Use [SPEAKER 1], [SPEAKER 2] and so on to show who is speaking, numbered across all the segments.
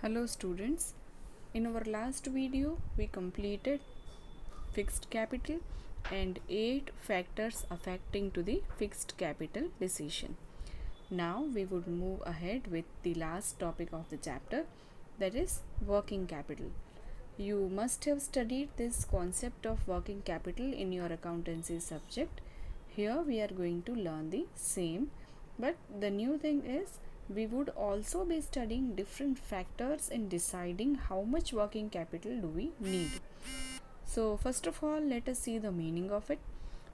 [SPEAKER 1] Hello students, in our last video we completed fixed capital and 8 factors affecting to the fixed capital decision. Now we would move ahead with the last topic of the chapter, that is working capital. You must have studied this concept of working capital in your accountancy subject. Here we are going to learn the same, but the new thing is we would also be studying different factors in deciding how much working capital do we need. So first of all, let us see the meaning of it.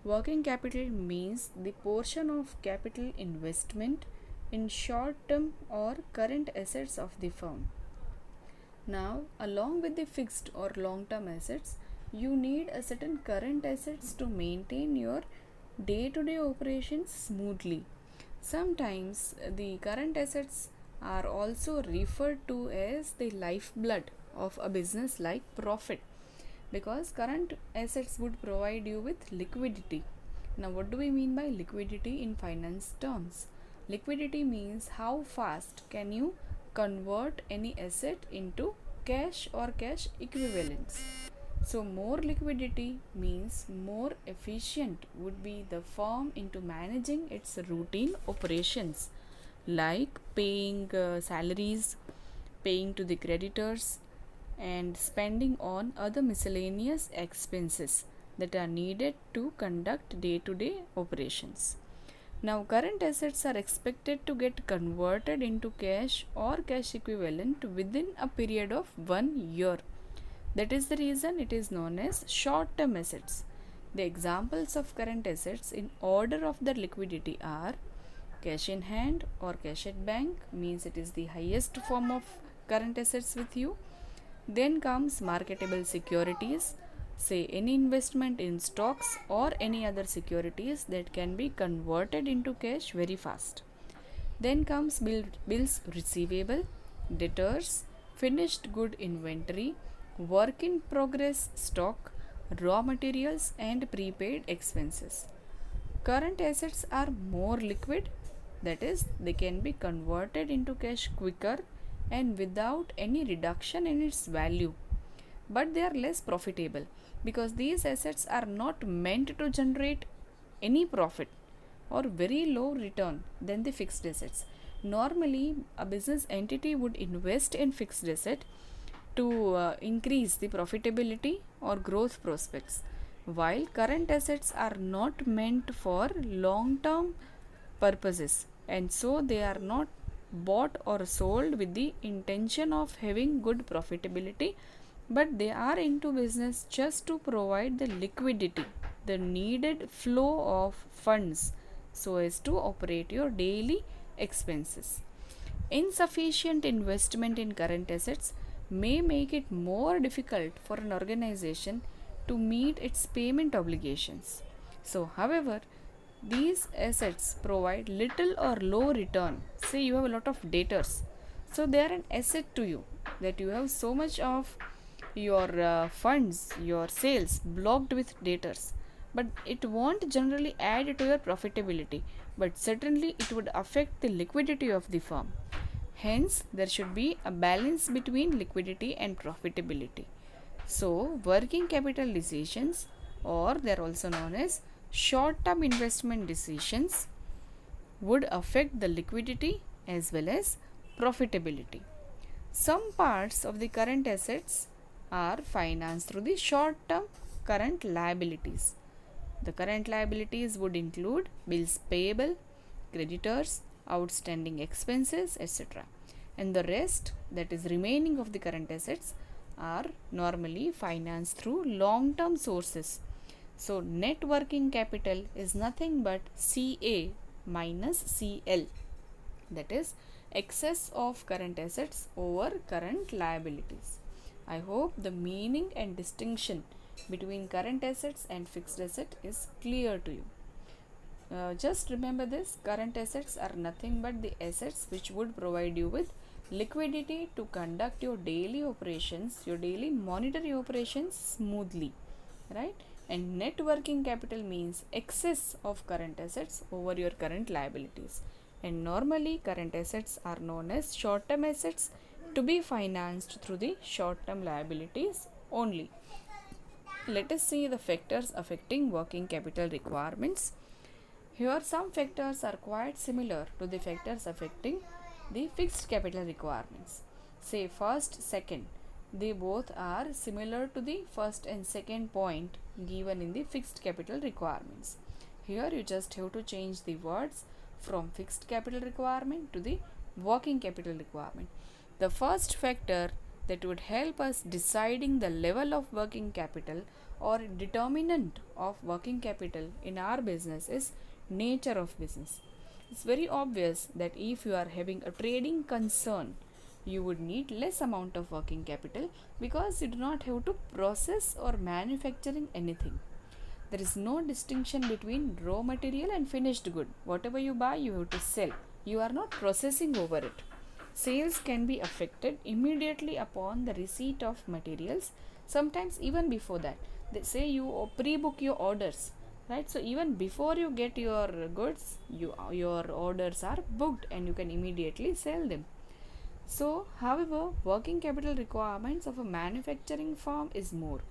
[SPEAKER 1] Working capital means the portion of capital investment in short term or current assets of the firm. Now, along with the fixed or long term assets, you need a certain current assets to maintain your day to day operations smoothly. Sometimes the current assets are also referred to as the lifeblood of a business like profit, because current assets would provide you with liquidity. Now, what do we mean by liquidity in finance terms? Liquidity means how fast can you convert any asset into cash or cash equivalents. So, more liquidity means more efficient would be the firm into managing its routine operations like paying salaries, paying to the creditors, and spending on other miscellaneous expenses that are needed to conduct day to day operations. Now, current assets are expected to get converted into cash or cash equivalent within a period of 1 year. That is the reason it is known as short term assets. The examples of current assets in order of their liquidity are cash in hand or cash at bank, means it is the highest form of current assets with you. Then comes marketable securities, say any investment in stocks or any other securities that can be converted into cash very fast. Then comes bills receivable, debtors, finished good inventory, work in progress stock, raw materials, and prepaid expenses. Current assets are more liquid, that is, they can be converted into cash quicker and without any reduction in its value. But they are less profitable because these assets are not meant to generate any profit or very low return than the fixed assets. Normally, a business entity would invest in fixed asset to increase the profitability or growth prospects, while current assets are not meant for long term purposes, and so they are not bought or sold with the intention of having good profitability, but they are into business just to provide the liquidity, the needed flow of funds, so as to operate your daily expenses. Insufficient investment in current assets may make it more difficult for an organization to meet its payment obligations. So, however, these assets provide little or low return. Say you have a lot of debtors, so they are an asset to you, that you have so much of your funds, your sales blocked with debtors, but it won't generally add to your profitability, but certainly it would affect the liquidity of the firm. Hence, there should be a balance between liquidity and profitability. So, working capital decisions, or they are also known as short term investment decisions, would affect the liquidity as well as profitability. Some parts of the current assets are financed through the short term current liabilities. The current liabilities would include bills payable, creditors, outstanding expenses, etc. And the rest, that is remaining of the current assets, are normally financed through long term sources. So, net working capital is nothing but CA minus CL, that is excess of current assets over current liabilities. I hope the meaning and distinction between current assets and fixed asset is clear to you. Just remember this, current assets are nothing but the assets which would provide you with liquidity to conduct your daily operations, your daily monetary operations smoothly, right? And net working capital means excess of current assets over your current liabilities. And normally current assets are known as short term assets, to be financed through the short-term liabilities only. Let us see the factors affecting working capital requirements. Here some factors are quite similar to the factors affecting the fixed capital requirements. Say first, second. They both are similar to the first and second point given in the fixed capital requirements. Here you just have to change the words from fixed capital requirement to the working capital requirement. The first factor that would help us deciding the level of working capital or determinant of working capital in our business is nature of business. It's very obvious that if you are having a trading concern, you would need less amount of working capital because you do not have to process or manufacturing anything. There is no distinction between raw material and finished good. Whatever you buy, you have to sell. You are not processing over it. Sales can be affected immediately upon the receipt of materials, sometimes even before that. They say you pre-book your orders, right? So even before you get your goods, your orders are booked and you can immediately sell them. So, however, working capital requirements of a manufacturing firm is more,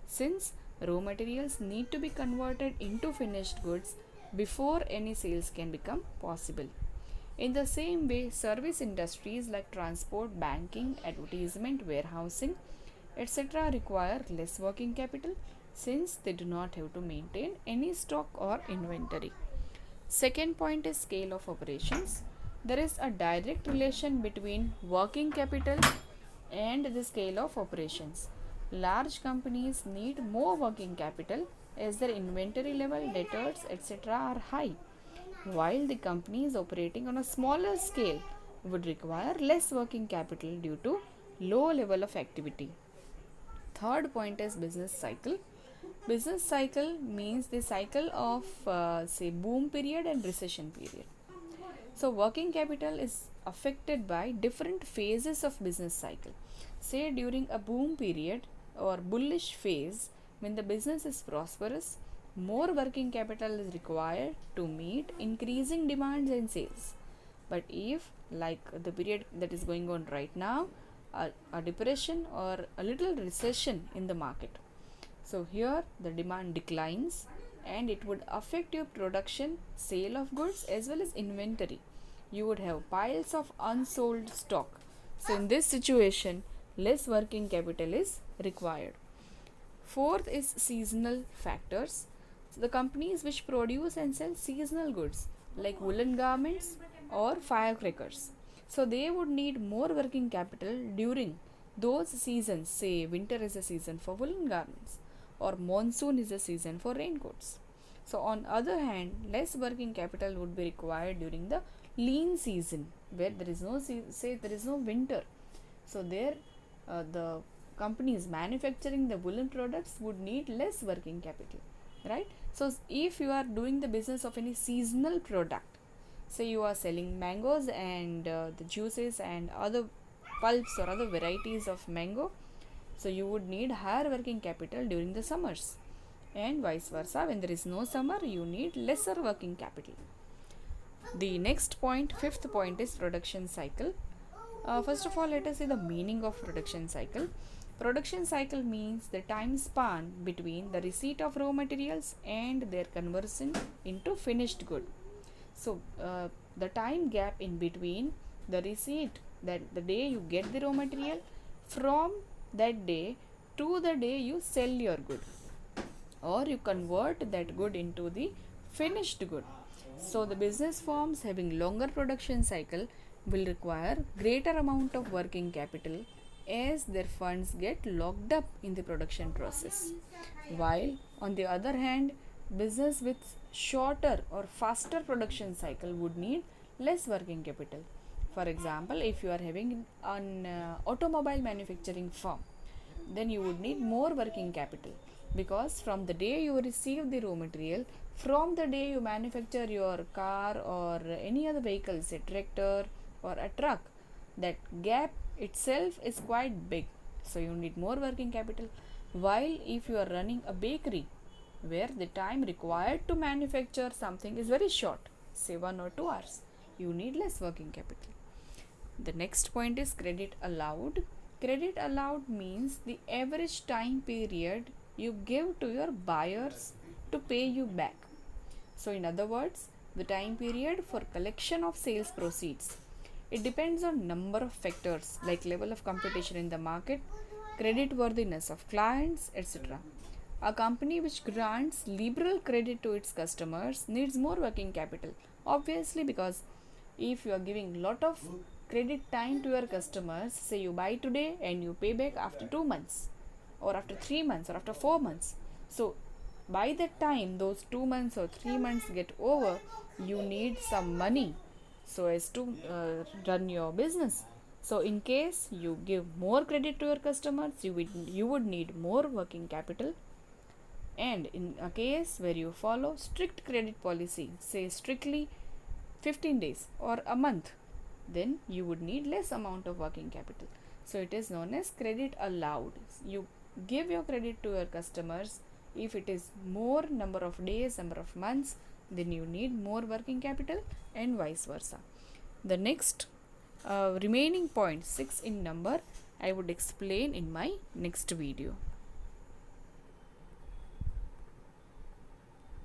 [SPEAKER 1] since raw materials need to be converted into finished goods before any sales can become possible. In the same way, service industries like transport, banking, advertisement, warehousing, etc. require less working capital since they do not have to maintain any stock or inventory. Second point is scale of operations. There is a direct relation between working capital and the scale of operations. Large companies need more working capital as their inventory level, debtors, etc. are high, while the companies operating on a smaller scale would require less working capital due to low level of activity. Third point is business cycle. Business cycle means the cycle of say boom period and recession period. So working capital is affected by different phases of business cycle. Say during a boom period or bullish phase, when the business is prosperous, more working capital is required to meet increasing demands and sales. But if, like the period that is going on right now, a depression or a little recession in the market, so here the demand declines and it would affect your production, sale of goods as well as inventory. You would have piles of unsold stock. So in this situation, less working capital is required. Fourth is seasonal factors. So the companies which produce and sell seasonal goods like woolen garments or firecrackers, so they would need more working capital during those seasons. Say winter is a season for woolen garments or monsoon is a season for raincoats. So on other hand, less working capital would be required during the lean season where there is no say there is no winter. So there the companies manufacturing the woolen products would need less working capital, right? So if you are doing the business of any seasonal product, say you are selling mangoes and the juices and other pulps or other varieties of mango, so you would need higher working capital during the summers, and vice versa. When there is no summer, you need lesser working capital. The next point, fifth point, is production cycle. First of all, let us see the meaning of production cycle. Production cycle means the time span between the receipt of raw materials and their conversion into finished good. So, the time gap in between the receipt, that the day you get the raw material, from that day to the day you sell your good, or you convert that good into the finished good. So the business firms having longer production cycle will require greater amount of working capital as their funds get locked up in the production process, while on the other hand, business with shorter or faster production cycle would need less working capital. For example, if you are having an automobile manufacturing firm, then you would need more working capital, because from the day you receive the raw material, from the day you manufacture your car or any other vehicle, say tractor or a truck, that gap itself is quite big, so you need more working capital. While if you are running a bakery where the time required to manufacture something is very short, say 1 or 2 hours, you need less working capital. The next point is credit allowed. Credit allowed means the average time period you give to your buyers to pay you back. So, in other words, the time period for collection of sales proceeds. It depends on number of factors like level of competition in the market, credit worthiness of clients, etc. A company which grants liberal credit to its customers needs more working capital. Obviously, because if you are giving lot of credit time to your customers, say you buy today and you pay back after 2 months or after 3 months or after 4 months. So by that time those 2 months or 3 months get over, you need some money so as to run your business. So in case you give more credit to your customers, you would need more working capital. And in a case where you follow strict credit policy, say strictly 15 days or a month, then you would need less amount of working capital. So it is known as credit allowed. You give your credit to your customers if it is more number of days, number of months, then you need more working capital, and vice versa. The next remaining point, 6 in number, I would explain in my next video.